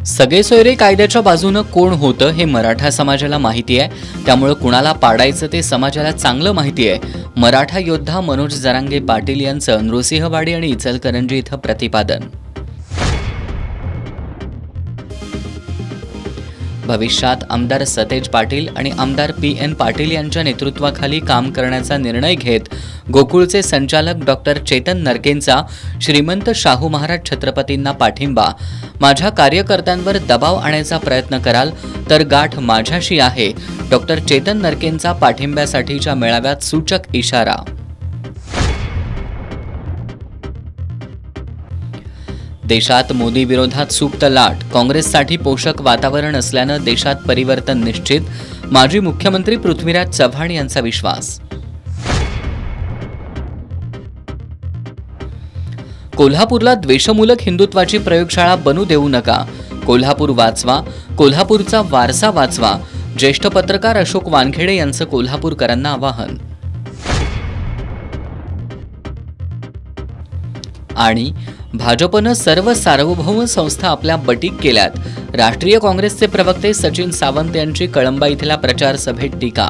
सगळे सोयरे कायद्याच्या बाजूनं कोण होतं हे मराठा समाजाला माहिती आहे, त्यामुळे कुणाला पाडायचं ते समाजाला चांगलं माहिती आहे. मराठा योद्धा मनोज जरांगे पाटील यांचं नृसिंहवाडी आणि इचलकरंजी इथं प्रतिपादन. भविष्यात आमदार सतेज पाटील आणि आमदार PN पाटील यांच्या नेतृत्वाखाली काम करण्याचा निर्णय घेत गोकुळचे संचालक डॉक्टर चेतन नरकेंचा श्रीमंत शाहू महाराज छत्रपतींना पाठिंबा. माझ्या कार्यकर्त्यांवर दबाव आणायचा प्रयत्न कराल तर गाठ माझ्याशी आहे. डॉक्टर चेतन नरकेंचा पाठिंब्यासाठीच्या मेळाव्यात सूचक इशारा. देशात मोदी विरोधात सुप्त लाट. काँग्रेससाठी पोषक वातावरण असल्यानं देशात परिवर्तन निश्चित. माजी मुख्यमंत्री पृथ्वीराज चव्हाण यांचा विश्वास. कोल्हापूरला द्वेषमूलक हिंदुत्वाची प्रयोगशाळा बनू देऊ नका. कोल्हापूर वाचवा, कोल्हापूरचा वारसा वाचवा. ज्येष्ठ पत्रकार अशोक वानखेडे यांचं कोल्हापूरकरांना आवाहन. आणि भाजपनं सर्व सार्वभौम संस्था आपल्या बटीक केल्यात. राष्ट्रीय काँग्रेसचे प्रवक्ते सचिन सावंत यांची कळंबा इथल्या प्रचार सभेत टीका.